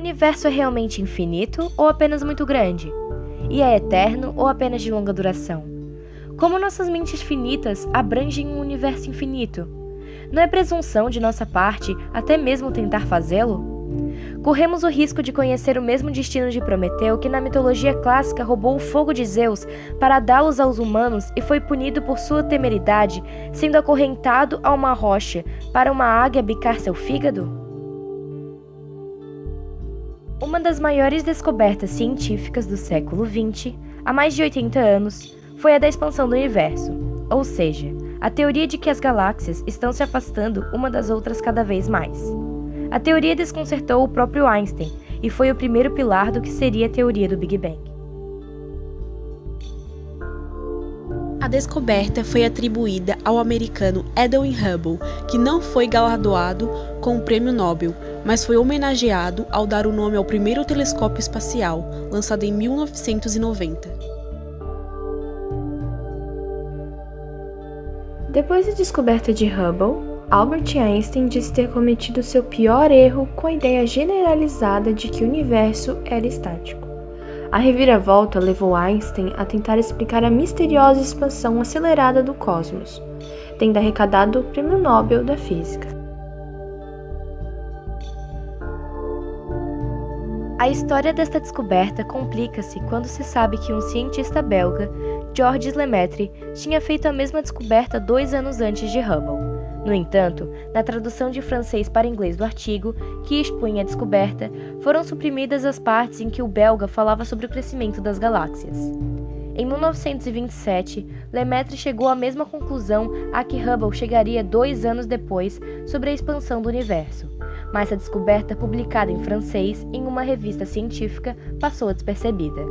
universo é realmente infinito ou apenas muito grande? E é eterno ou apenas de longa duração? Como nossas mentes finitas abrangem um universo infinito? Não é presunção de nossa parte até mesmo tentar fazê-lo? Corremos o risco de conhecer o mesmo destino de Prometeu, que na mitologia clássica roubou o fogo de Zeus para dá-los aos humanos e foi punido por sua temeridade, sendo acorrentado a uma rocha para uma águia bicar seu fígado? Uma das maiores descobertas científicas do século XX, há mais de 80 anos, foi a da expansão do universo, ou seja, a teoria de que as galáxias estão se afastando uma das outras cada vez mais. A teoria desconcertou o próprio Einstein e foi o primeiro pilar do que seria a teoria do Big Bang. A descoberta foi atribuída ao americano Edwin Hubble, que não foi galardoado com o Prêmio Nobel, mas foi homenageado ao dar o nome ao primeiro telescópio espacial, lançado em 1990. Depois da descoberta de Hubble, Albert Einstein disse ter cometido seu pior erro com a ideia generalizada de que o universo era estático. A reviravolta levou Einstein a tentar explicar a misteriosa expansão acelerada do cosmos, tendo arrecadado o Prêmio Nobel da Física. A história desta descoberta complica-se quando se sabe que um cientista belga, Georges Lemaitre, tinha feito a mesma descoberta 2 anos antes de Hubble. No entanto, na tradução de francês para inglês do artigo, que expunha a descoberta, foram suprimidas as partes em que o belga falava sobre o crescimento das galáxias. Em 1927, Lemaitre chegou à mesma conclusão a que Hubble chegaria 2 anos depois sobre a expansão do universo, mas a descoberta publicada em francês em uma revista científica passou despercebida.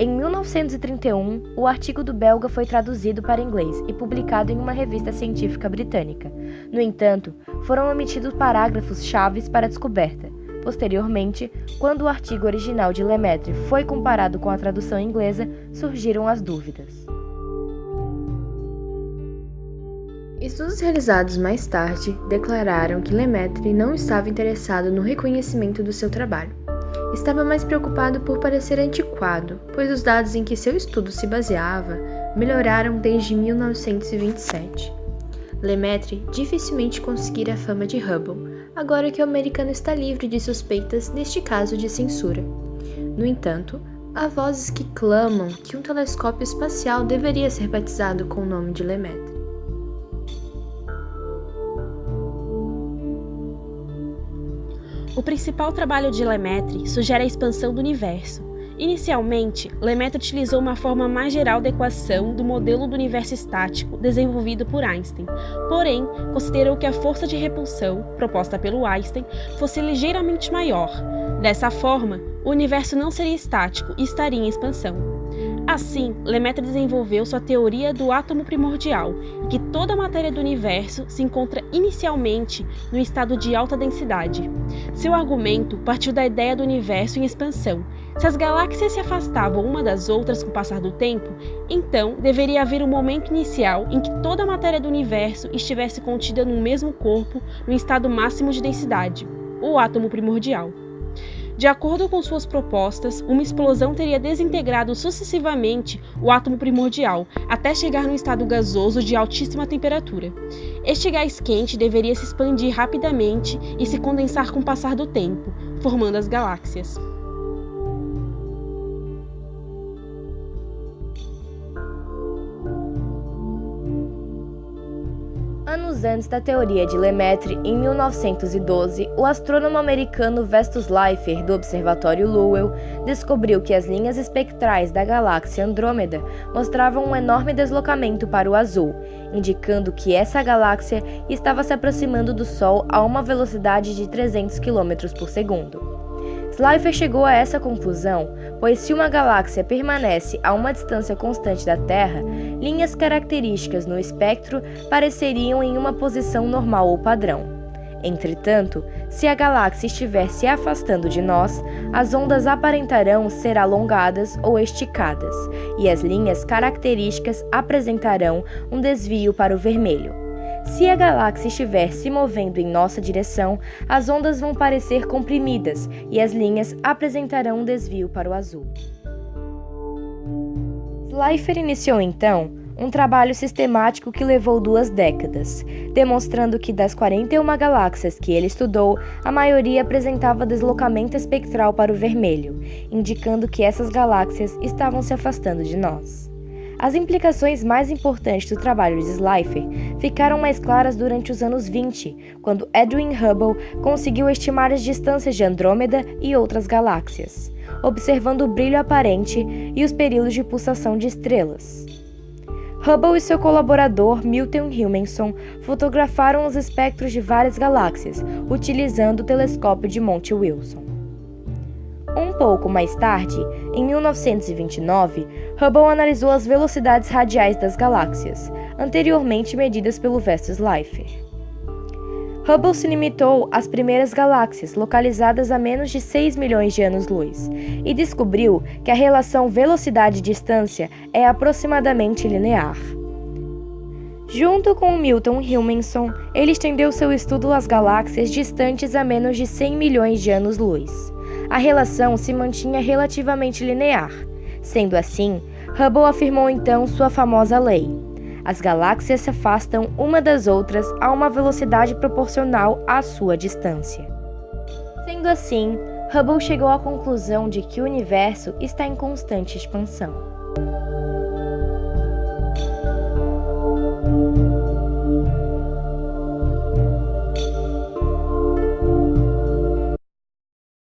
Em 1931, o artigo do belga foi traduzido para inglês e publicado em uma revista científica britânica. No entanto, foram omitidos parágrafos chaves para a descoberta. Posteriormente, quando o artigo original de Lemaitre foi comparado com a tradução inglesa, surgiram as dúvidas. Estudos realizados mais tarde declararam que Lemaitre não estava interessado no reconhecimento do seu trabalho. Estava mais preocupado por parecer antiquado, pois os dados em que seu estudo se baseava melhoraram desde 1927. Lemaitre dificilmente conseguira a fama de Hubble, agora que o americano está livre de suspeitas neste caso de censura. No entanto, há vozes que clamam que um telescópio espacial deveria ser batizado com o nome de Lemaitre. O principal trabalho de Lemaitre sugere a expansão do universo. Inicialmente, Lemaitre utilizou uma forma mais geral da equação do modelo do universo estático desenvolvido por Einstein, porém, considerou que a força de repulsão, proposta pelo Einstein, fosse ligeiramente maior. Dessa forma, o universo não seria estático e estaria em expansão. Assim, Lemaitre desenvolveu sua teoria do átomo primordial, em que toda a matéria do universo se encontra inicialmente no estado de alta densidade. Seu argumento partiu da ideia do universo em expansão. Se as galáxias se afastavam uma das outras com o passar do tempo, então deveria haver um momento inicial em que toda a matéria do universo estivesse contida num mesmo corpo, no estado máximo de densidade, o átomo primordial. De acordo com suas propostas, uma explosão teria desintegrado sucessivamente o átomo primordial, até chegar num estado gasoso de altíssima temperatura. Este gás quente deveria se expandir rapidamente e se condensar com o passar do tempo, formando as galáxias. Anos antes da teoria de Lemaitre, em 1912, o astrônomo americano Vestus Lipher, do Observatório Lowell, descobriu que as linhas espectrais da galáxia Andrômeda mostravam um enorme deslocamento para o azul, indicando que essa galáxia estava se aproximando do Sol a uma velocidade de 300 km por segundo. Slipher chegou a essa conclusão, pois se uma galáxia permanece a uma distância constante da Terra, linhas características no espectro pareceriam em uma posição normal ou padrão. Entretanto, se a galáxia estiver se afastando de nós, as ondas aparentarão ser alongadas ou esticadas, e as linhas características apresentarão um desvio para o vermelho. Se a galáxia estiver se movendo em nossa direção, as ondas vão parecer comprimidas e as linhas apresentarão um desvio para o azul. Slipher iniciou então um trabalho sistemático que levou 2 décadas, demonstrando que das 41 galáxias que ele estudou, a maioria apresentava deslocamento espectral para o vermelho, indicando que essas galáxias estavam se afastando de nós. As implicações mais importantes do trabalho de Slipher ficaram mais claras durante os anos 20, quando Edwin Hubble conseguiu estimar as distâncias de Andrômeda e outras galáxias, observando o brilho aparente e os períodos de pulsação de estrelas. Hubble e seu colaborador Milton Humason fotografaram os espectros de várias galáxias, utilizando o telescópio de Monte Wilson. Um pouco mais tarde, em 1929, Hubble analisou as velocidades radiais das galáxias, anteriormente medidas pelo Vestus Slipher. Hubble se limitou às primeiras galáxias, localizadas a menos de 6 milhões de anos-luz, e descobriu que a relação velocidade-distância é aproximadamente linear. Junto com Milton Humason, ele estendeu seu estudo às galáxias distantes a menos de 100 milhões de anos-luz. A relação se mantinha relativamente linear. Sendo assim, Hubble afirmou então sua famosa lei. As galáxias se afastam uma das outras a uma velocidade proporcional à sua distância. Sendo assim, Hubble chegou à conclusão de que o universo está em constante expansão.